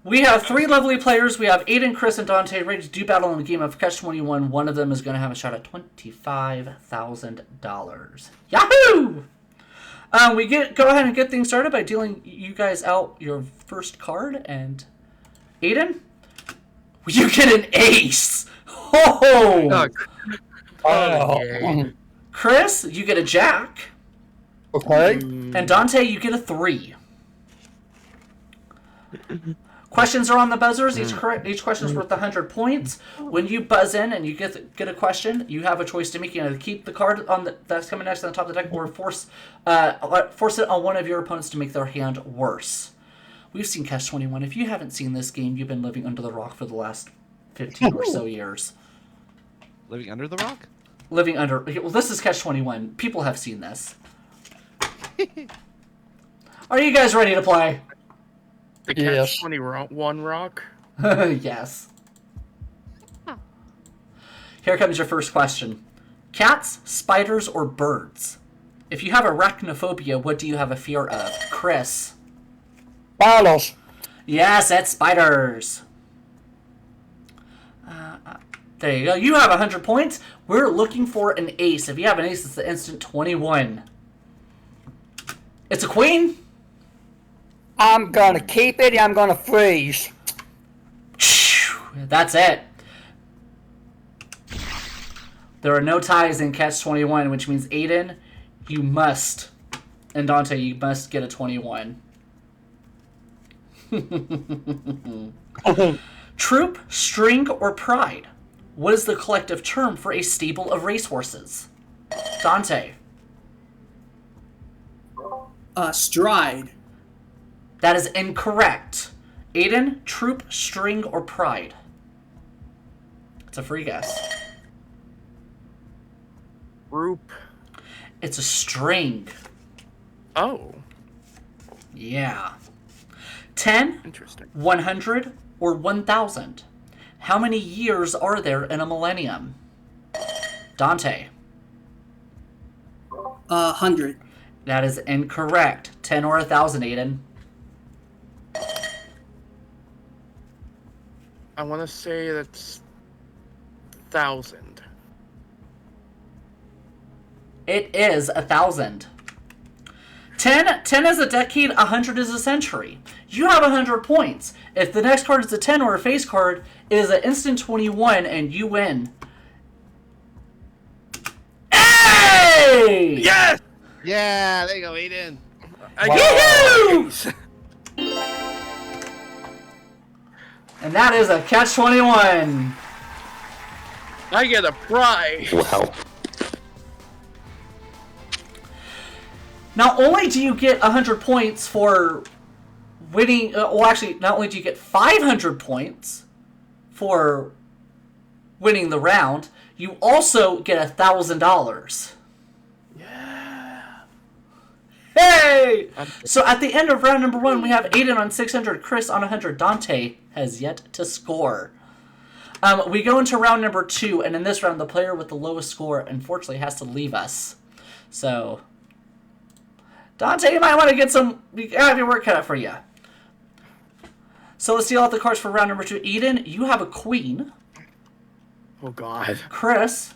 We have three lovely players. We have Aiden, Chris, and Dontae ready to do battle in a game of Catch 21. One of them is going to have a shot at $25,000. Yahoo! Go ahead and get things started by dealing you guys out your first card. And Aiden, you get an ace. Oh! Oh. Chris, you get a jack. Okay. And Dontae, you get a 3. Questions are on the buzzers. Each question is worth 100 points. When you buzz in and you get a question, you have a choice to make. You either keep the card that's coming next on the top of the deck, or force it on one of your opponents to make their hand worse. We've seen Catch 21. If you haven't seen this game, you've been living under the rock for the last 15 or so years. Living under the rock? Living under... Well, this is Catch 21. People have seen this. Are you guys ready to play? The Catch 21 rock? Yes. Here comes your first question. Cats, spiders, or birds? If you have arachnophobia, what do you have a fear of? Chris. Spiders. Yes, that's spiders. There you go. You have 100 points. We're looking for an ace. If you have an ace, it's the instant 21. It's a queen. I'm gonna keep it. I'm gonna freeze. That's it. There are no ties in Catch 21, which means Aiden, you must, and Dontae, you must get a 21. Troop, string, or pride? What is the collective term for a stable of racehorses? Dontae. Stride. That is incorrect. Aiden, troop, string, or pride? It's a free guess. Group. It's a string. Oh. Yeah. 10, Interesting. 100, or 1,000? How many years are there in a millennium? Dontae. 100. That is incorrect. 10 or 1,000, Aiden. I want to say that's 1,000. It is 1,000. 10 is a decade, 100 is a century. You have 100 points. If the next card is a 10 or a face card, it is an instant 21 and you win. Hey! Yes! Yeah, there you go, Aiden. Yahoo! And that is a Catch 21. I get a prize. Wow. Not only do you get 100 points for winning... well, actually, not only do you get 500 points for winning the round, you also get $1,000. Yeah. Hey! So at the end of round number 1, we have Aiden on 600, Chris on 100. Dontae has yet to score. We go into round number 2, and in this round, the player with the lowest score, unfortunately, has to leave us. So... Dontae, you might want to have your work cut out for you. So let's deal out the cards for round number 2. Eden, you have a queen. Oh, God. Chris,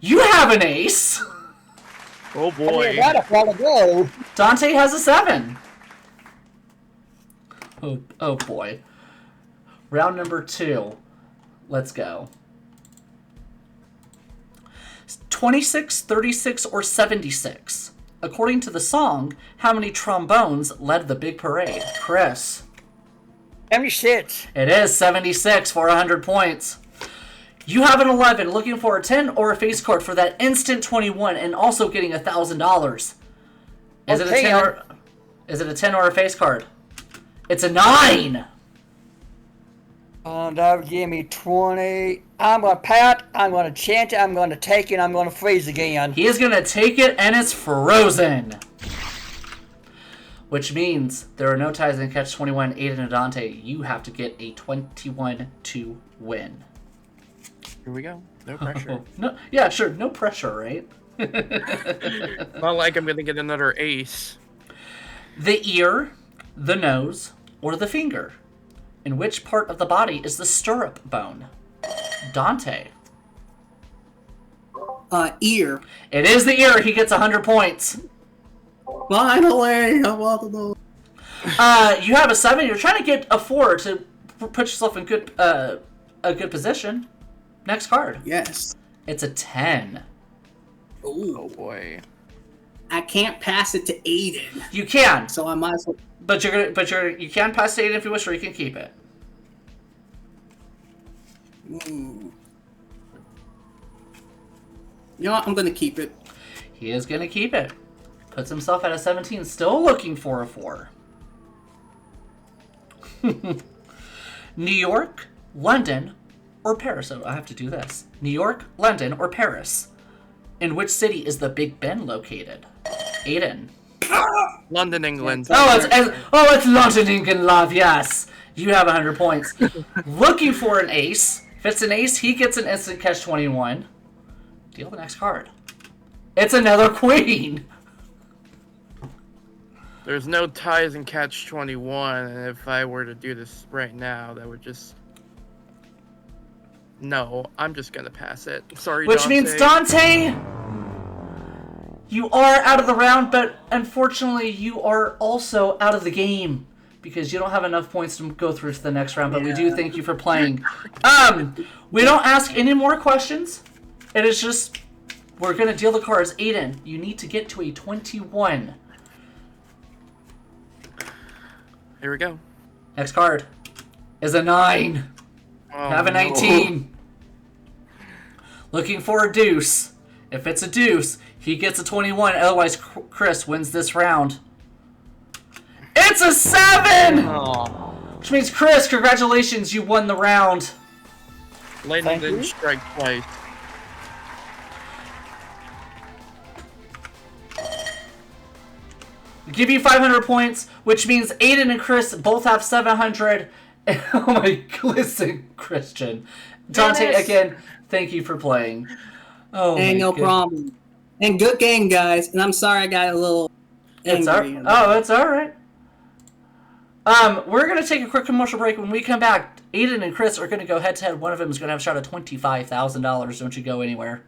you have an ace. Oh, boy. That a while ago. Dontae has a 7. Oh boy. Round number 2. Let's go. 26, 36, or 76? According to the song, how many trombones led the big parade? Chris. 76. It is 76 for 100 points. You have an 11, looking for a 10 or a face card for that instant 21, and also getting $1,000. Is it a 10 or a face card? It's a 9. That would give me 20. I'm going to pat, I'm going to chance it, I'm going to take it, I'm going to freeze again. He is going to take it, and it's frozen. Which means there are no ties in Catch 21. Aiden and Dontae, you have to get a 21 to win. Here we go. No pressure. No, yeah, sure. No pressure, right? Not like I'm going to get another ace. The ear, the nose, or the finger? In which part of the body is the stirrup bone? Dontae. Ear. It is the ear. He gets 100 points. Finally, I want to know. You have a 7. You're trying to get a 4 to put yourself in a good position. Next card. Yes. It's a 10. Ooh. Oh boy. I can't pass it to Aiden, You can, so I might as well. but you can pass it if you wish, or you can keep it. Ooh. You know what? I'm gonna keep it. He is going to keep it. Puts himself at a 17, still looking for a 4. New York, London, or Paris? So I have to do this. New York, London, or Paris? In which city is the Big Ben located? Aiden. London, England. It's London, England, love, yes. You have 100 points. Looking for an ace. If it's an ace, he gets an instant catch 21. Deal the next card. It's another queen. There's no ties in catch 21, and if I were to do this right now, that would just... No, I'm just gonna pass it. Sorry, Which Dontae. means, Dontae, you are out of the round, but unfortunately, you are also out of the game because you don't have enough points to go through to the next round, but we do thank you for playing. We don't ask any more questions. It is just, we're going to deal the cards. Aiden, you need to get to a 21. Here we go. Next card is a 9. Oh, Have a 19. Looking for a deuce. If it's a deuce, he gets a 21. Otherwise, Chris wins this round. It's a 7! Which means, Chris, congratulations, you won the round. Lightning Thank didn't you. strike twice. Give you 500 points, which means Aiden and Chris both have 700. Oh my, listen, Christian. Dontae, Yes. again, thank you for playing. Oh, Hey, my no goodness. problem. And good game, guys. And I'm sorry I got a little angry. It's all right. We're gonna take a quick commercial break. When we come back, Aiden and Chris are gonna go head to head. One of them is gonna have a shot at $25,000. Don't you go anywhere.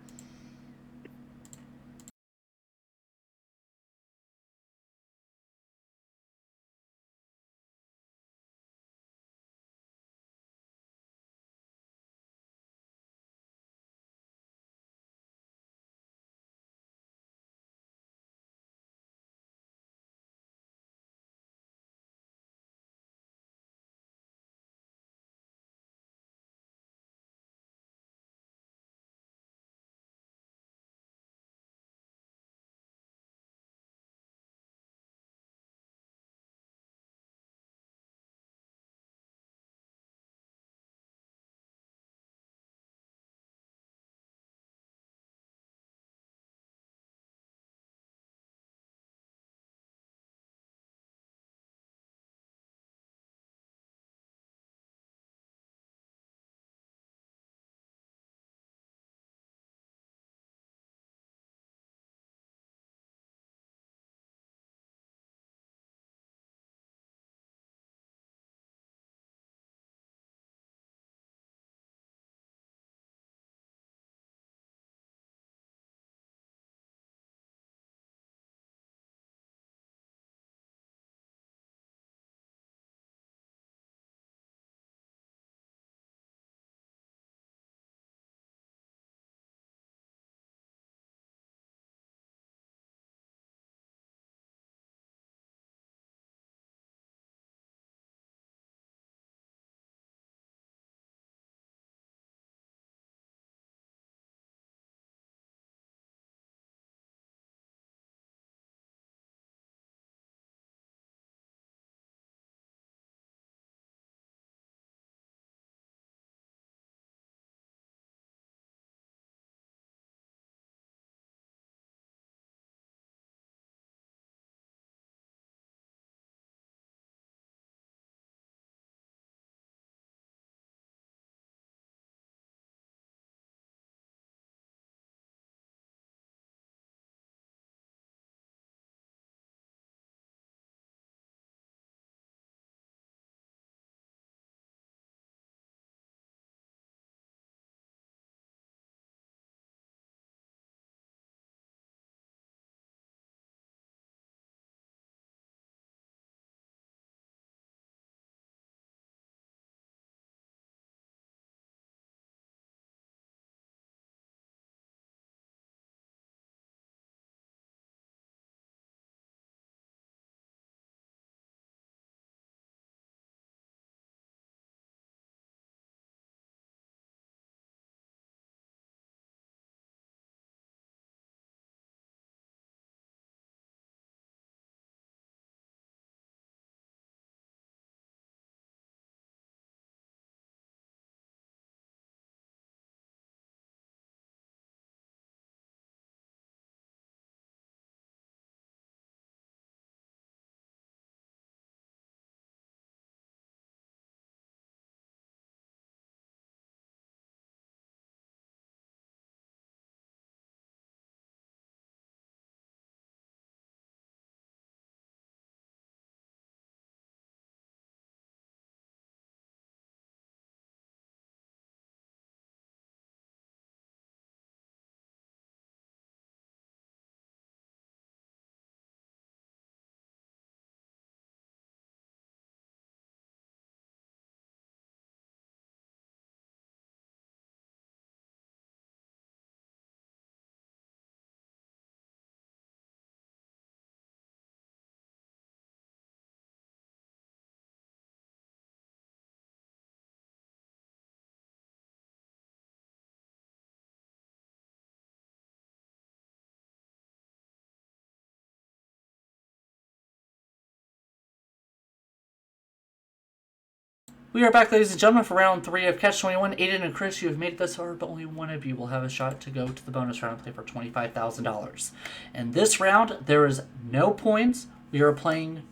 We are back, ladies and gentlemen, for round 3 of Catch 21. Aiden and Chris, you have made it this far, but only one of you will have a shot to go to the bonus round and play for $25,000. In this round, there is no points. We are playing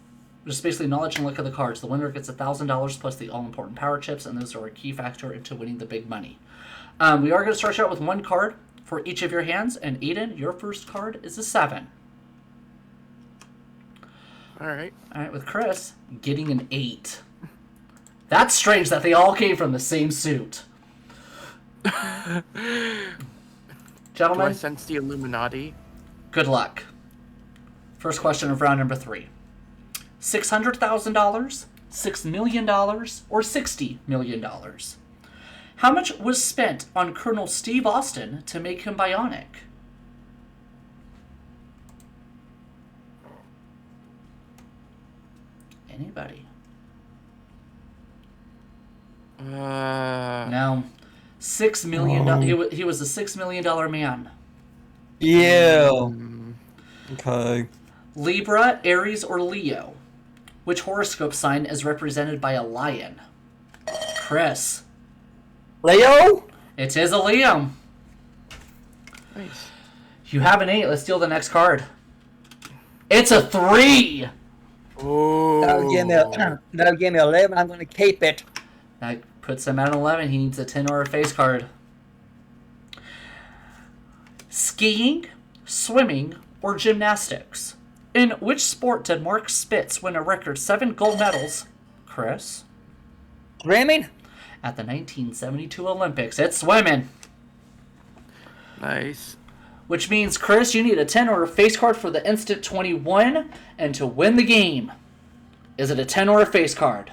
just basically knowledge and luck of the cards. The winner gets $1,000 plus the all-important power chips, and those are a key factor into winning the big money. We are going to start out with one card for each of your hands, and Aiden, your first card is a 7. All right. All right, with Chris getting an 8. That's strange that they all came from the same suit. Do I Gentlemen, sense the Illuminati? good luck. First question of round number 3. $600,000, $6 million, or $60 million? How much was spent on Colonel Steve Austin to make him bionic? Anybody? No. $6 million. He was a $6 million man. Yeah. Okay. Libra, Aries, or Leo? Which horoscope sign is represented by a lion? Chris. Leo? It is a Leo. Nice. You have an 8. Let's deal the next card. It's a 3. Oh. That'll give me 11. I'm going to keep it. That puts him at an 11. He needs a 10 or a face card. Skiing, swimming, or gymnastics? In which sport did Mark Spitz win a record 7 gold medals? Chris? Swimming? At the 1972 Olympics. It's swimming. Nice. Which means, Chris, you need a 10 or a face card for the instant 21 and to win the game. Is it a 10 or a face card?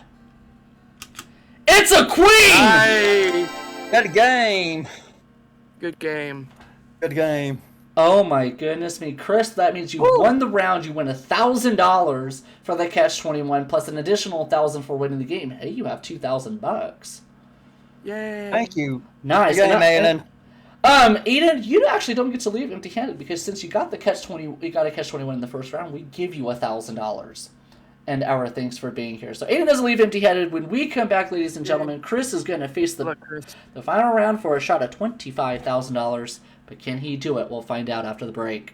It's a queen! Nice. Good game. Good game. Good game. Oh my goodness me. Chris, that means you won the round. You win $1,000 for the Catch 21 plus an additional $1,000 for winning the game. Hey, you have $2,000. Yay. Thank you. Nice. Good game, Aiden. Aiden, you actually don't get to leave empty-handed because since you got the Catch 20, you got a Catch 21 in the first round, we give you $1,000. And our thanks for being here. So Aiden doesn't leave empty-handed. When we come back, ladies and gentlemen, Chris is going to face the final round for a shot at $25,000. But can he do it? We'll find out after the break.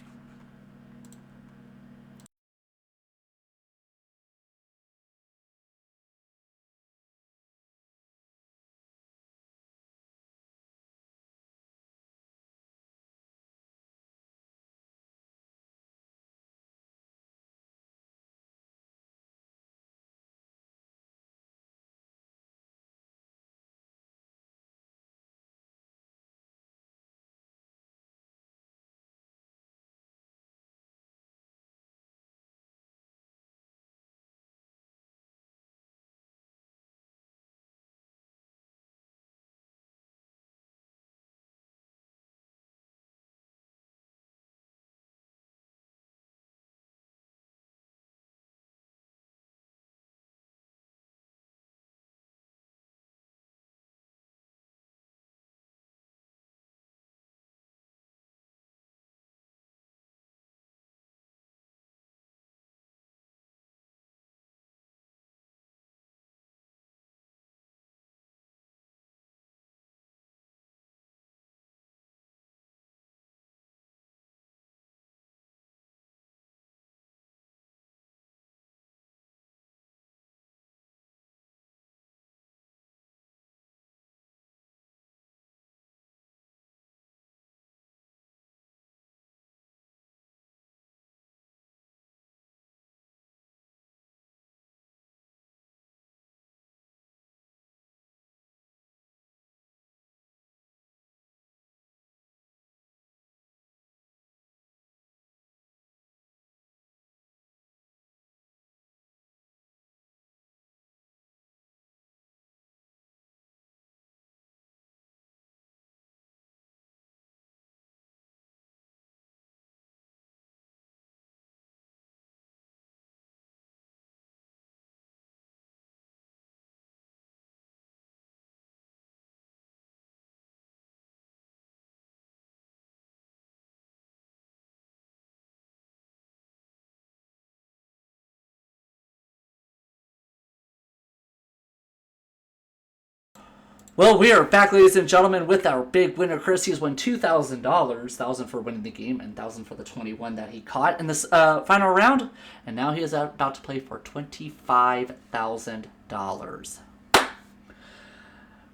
Well, we are back, ladies and gentlemen, with our big winner, Chris. He's won $2,000, $1,000 for winning the game, and $1,000 for the 21 that he caught in this final round. And now he is about to play for $25,000.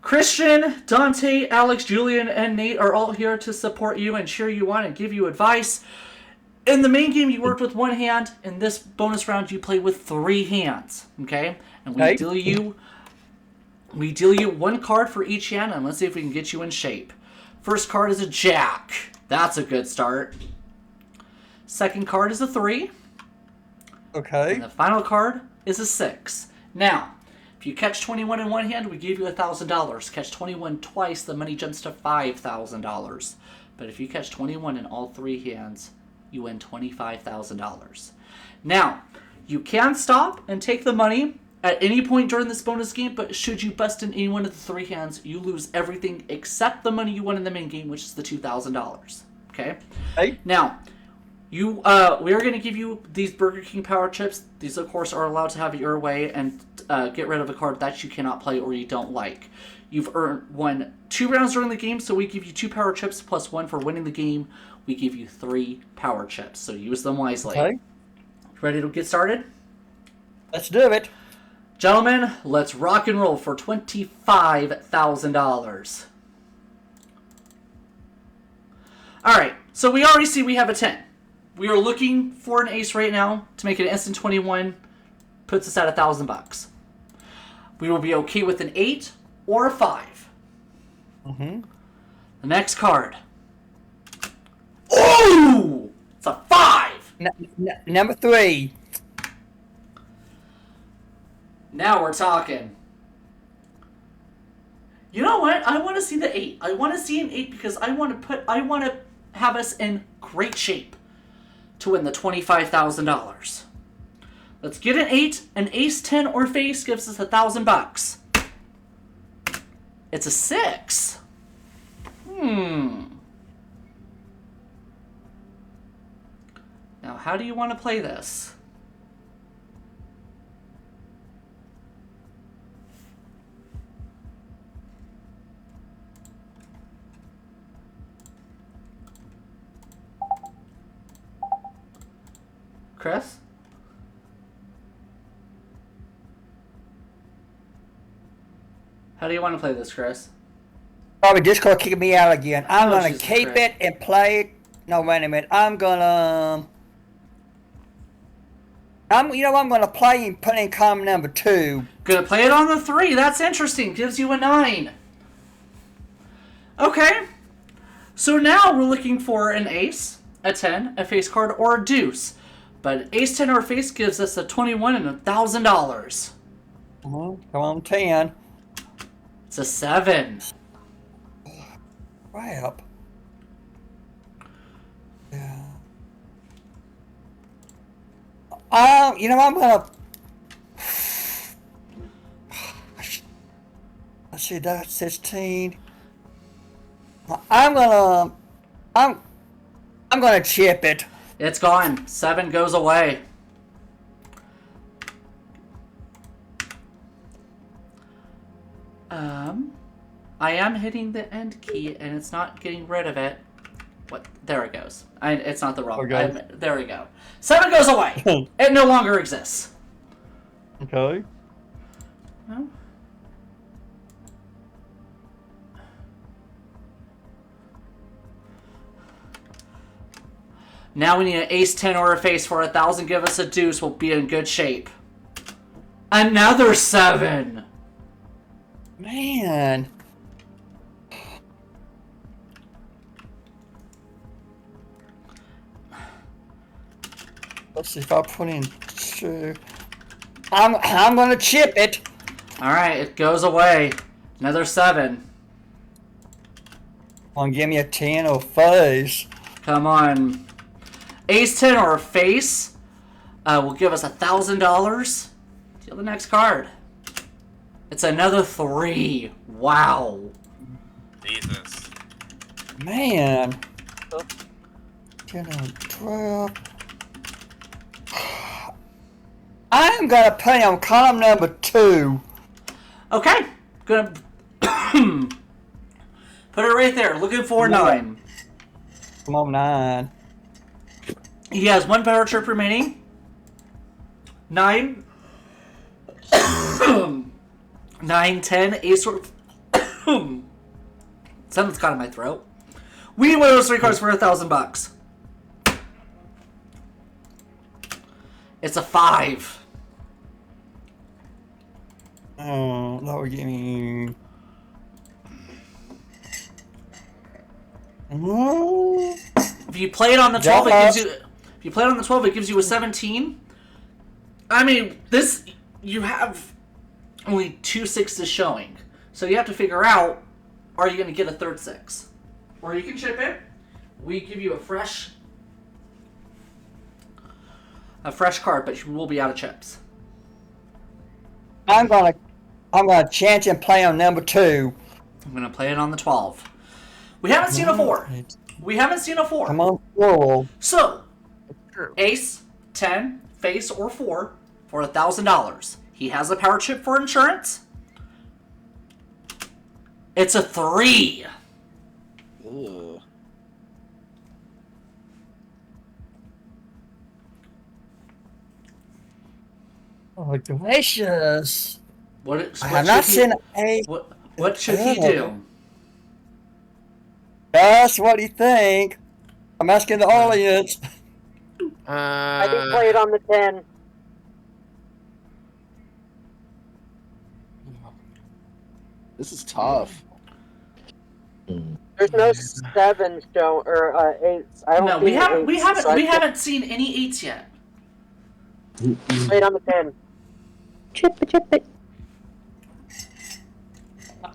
Christian, Dontae, Alex, Julian, and Nate are all here to support you and cheer you on and give you advice. In the main game, you worked with one hand. In this bonus round, you play with 3 hands. Okay, and we deal you 1 card for each hand, and let's see if we can get you in shape. First card is a jack. That's a good start. Second card is a 3. Okay. And the final card is a 6. Now, if you catch 21 in one hand, we give you $1,000. Catch 21 twice, the money jumps to $5,000. But if you catch 21 in all 3 hands, you win $25,000. Now, you can stop and take the money at any point during this bonus game, but should you bust in any one of the 3 hands, you lose everything except the money you won in the main game, which is the $2,000. Okay? Hey. Now, we are going to give you these Burger King Power Chips. These, of course, are allowed to have it your way and get rid of a card that you cannot play or you don't like. You've won 2 rounds during the game, so we give you 2 Power Chips plus 1 for winning the game. We give you 3 Power Chips, so use them wisely. Okay. Ready to get started? Let's do it. Gentlemen, let's rock and roll for $25,000. Alright, so we already see we have a 10. We are looking for an ace right now to make it an instant 21. Puts us at $1,000. We will be okay with an 8 or a 5. Mm-hmm. The next card. Oh! It's a 5! Number 3. Now we're talking. You know what? I want to see the 8. I want to see an 8 because I want to have us in great shape to win the $25,000. Let's get an 8. An ace, 10, or face gives us $1,000. It's a 6. Now, how do you want to play this? Chris? How do you want to play this, Chris? Probably just gonna kick me out again. I'm gonna Jesus keep Christ. it and play it. No, wait a minute. I'm gonna play and put in column number 2. Gonna play it on the 3. That's interesting. Gives you a 9. Okay. So now we're looking for an ace, a 10, a face card, or a deuce. But ace, 10, or face gives us a 21 and $1,000. Come on, 10. It's a 7. Crap. Yeah. I'm gonna. Let's see, that's 16. I'm gonna chip it. It's gone. 7 goes away. I am hitting the end key and it's not getting rid of it. What? There it goes. It's not the wrong. Okay. There we go. 7 goes away. It no longer exists. Okay. No. Now we need an ace, 10, or a face for 1,000. Give us a deuce. We'll be in good shape. Another 7. Man. Let's see if I put in 2. I'm gonna chip it. All right, it goes away. Another 7. Come on, give me a 10 or face. Come on. Ace, 10, or a face will give us $1,000. Deal the next card. It's another 3. Wow. Jesus. Man. 10 and 12. I'm gonna put on column number 2. Okay. Gonna Put it right there. Looking for 9. Come on, 9. He has 1 power trip remaining. 9. 9, 10, ace or... Something's caught in my throat. We need one of those 3 cards for $1,000. It's a 5. Oh, lower game. If you play it on the 12, it gives you. If you play it on the 12, it gives you a 17. I mean, this you have only 2 6s showing, so you have to figure out: are you going to get a third 6, or you can chip it? We give you a fresh card, but you will be out of chips. I'm gonna chance and play on number 2. I'm going to play it on the 12. We haven't seen a 4. We haven't seen a 4. Come on, 4. So, True. ace, 10, face, or 4 for $1,000. He has a power chip for insurance. It's a 3. Ugh. Oh, gracious. What I have not seen a... What should he do? That's what he think. I'm asking the audience. I can play it on the 10. This is tough. There's no 7s show or 8s. I don't. No, see we haven't. We eights, haven't. so I We can't haven't seen any 8s yet. play it on the 10. Chip it.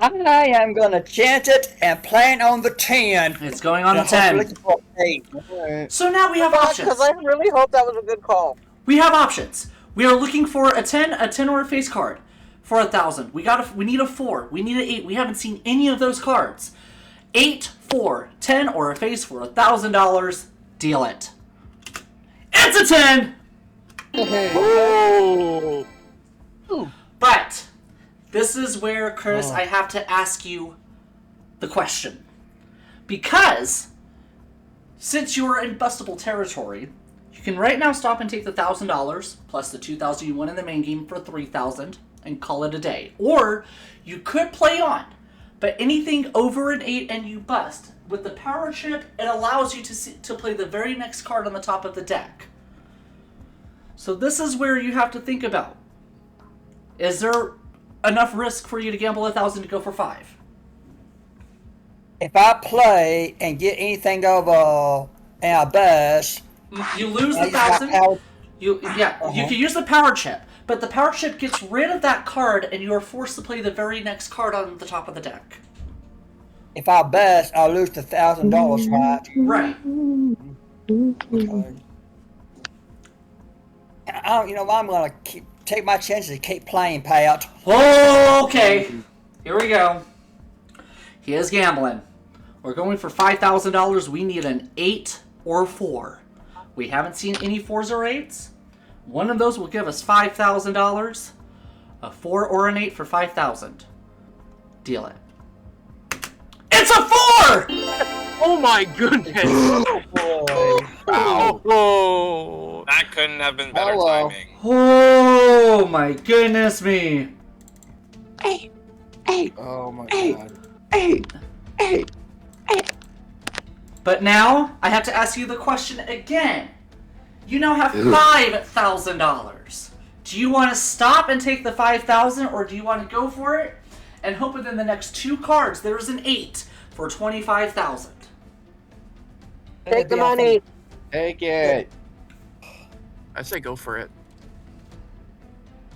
I am going to chance it and plan on the 10. It's going on the And hopefully 10. for 8. Alright. So now we have options. Because I really hope that was a good call. We have options. We are looking for a 10 or a face card for 1,000. We need a 4. We need an 8. We haven't seen any of those cards. 8, 4, 10, or a face for $1,000. Deal it. It's a 10. Oh. But this is where, Chris, I have to ask you the question. Because since you are in bustable territory, you can right now stop and take the $1,000 plus the $2,000 you won in the main game for $3,000 and call it a day. Or you could play on, but anything over an 8 and you bust. With the power chip, it allows you to play the very next card on the top of the deck. So this is where you have to think about. Is there enough risk for you to gamble 1,000 to go for 5? If I play and get anything over and I bust, You lose the I use my 1,000. power- You can use the power chip, but the power chip gets rid of that card, and you are forced to play the very next card on the top of the deck. if I bust, I'll lose the $1,000, right? Right. Okay. I'm gonna take my chances and keep playing, Pat. Okay. Here we go. He is gambling. We're going for $5,000. We need an 8 or 4. We haven't seen any 4s or 8s. One of those will give us $5,000. A 4 or an 8 for $5,000. Deal it. It's a 4! Oh my goodness! Oh boy. Oh! That couldn't have been better Hello. timing. Oh my goodness me. Oh my god. But now, I have to ask you the question again. You now have $5,000. Do you want to stop and take the $5,000, or do you want to go for it and hope within the next 2 cards there's an 8 for $25,000? Take the money. Take it. I say go for it.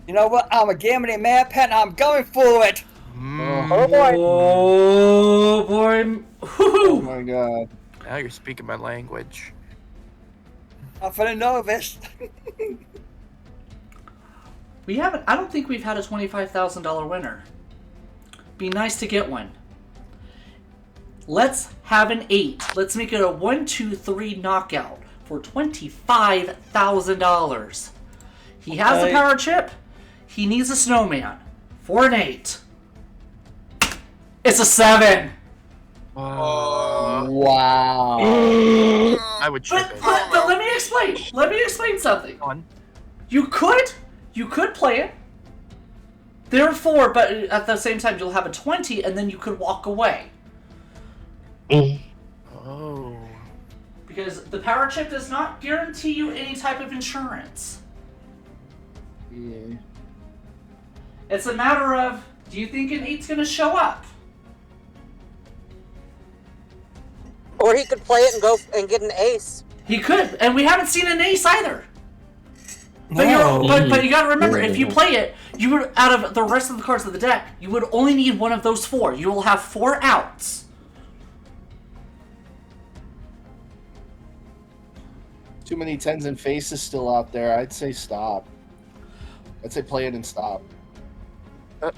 You know what? I'm a gambling man, Pat, and I'm going for it. Oh boy. Oh boy. Oh my god. Now you're speaking my language. I'm feeling nervous. I don't think we've had a $25,000 winner. Be nice to get one. Let's have an 8. Let's make it a 1, 2, 3 knockout for $25,000. He has a Okay. power chip. He needs a snowman for an 8. It's a 7. Oh. Wow. I would chip it. But let me explain. Let me explain something. On. You could play it. Therefore, but at the same time, you'll have a 20, and then you could walk away. Oh. Because the power chip does not guarantee you any type of insurance. Yeah. It's a matter of, do you think an 8's going to show up? Or he could play it and go and get an ace. He could, and we haven't seen an ace either. But, No. but you gotta remember, if you play it, you would, out of the rest of the cards of the deck, you would only need one of those 4. You will have 4 outs. Too many 10s and faces still out there. I'd say stop. I'd say play it and stop.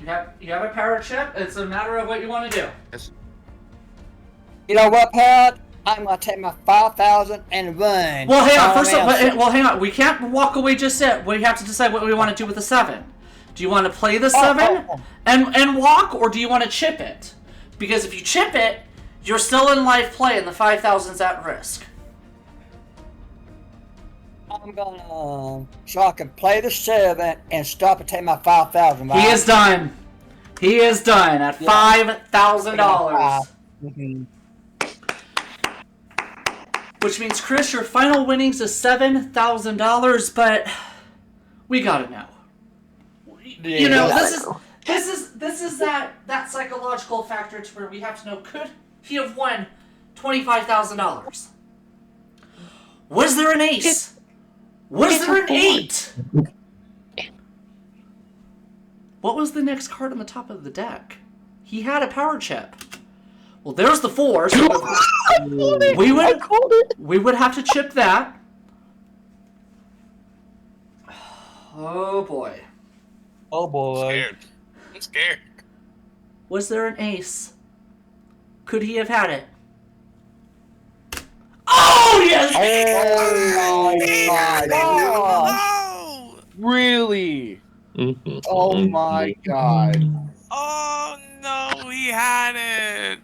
You have a power chip. It's a matter of what you want to do. Yes. You know what, Pat? I'm gonna take my 5,000 and run. Well, hang on. Oh, Hang on. We can't walk away just yet. We have to decide what we want to do with the 7. Do you want to play the 7 and walk, or do you want to chip it? Because if you chip it, you're still in live play, and the 5,000's at risk. I'm gonna so I can play the 7 and stop and take my 5,000. He is done. He is done at $5,000. Mm-hmm. Which means, Chris, your final winnings is $7,000, but we gotta know. You know, this is that psychological factor to where we have to know, could he have won $25,000? Was there an ace? Was there an 8? What was the next card on the top of the deck? He had a power chip. Well, there's the 4. So we would have to chip that. Oh boy. Oh boy. Scared. I'm scared. Was there an ace? Could he have had it? Oh yes! Oh my god. Oh! Really? Oh my god. Oh no, he had it.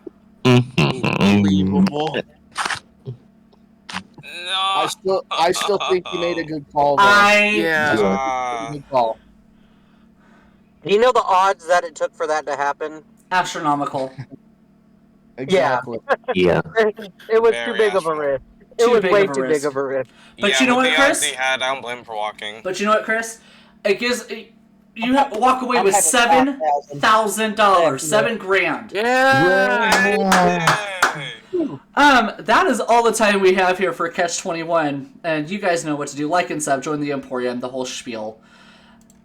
Unbelievable. No. I still think you made a good call though. Yeah. Good call. Do you know the odds that it took for that to happen? Astronomical. Exactly. Yeah. It was Very too big of a astral. risk. Too It was big way of a too risk. big of a risk. But Yeah, you know what, the Chris? odds he had, I don't blame him for walking. But you know what, Chris? It gives you walk away with I'm having $7,000, $7,000. Yeah. Yay. That is all the time we have here for Catch 21, and you guys know what to do. Like and sub, join the Emporium, the whole spiel.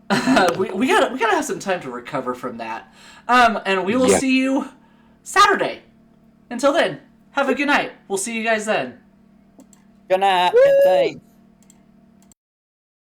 we gotta have some time to recover from that. And we will see you Saturday. Until then, have a good night. We'll see you guys then. Good night and thanks.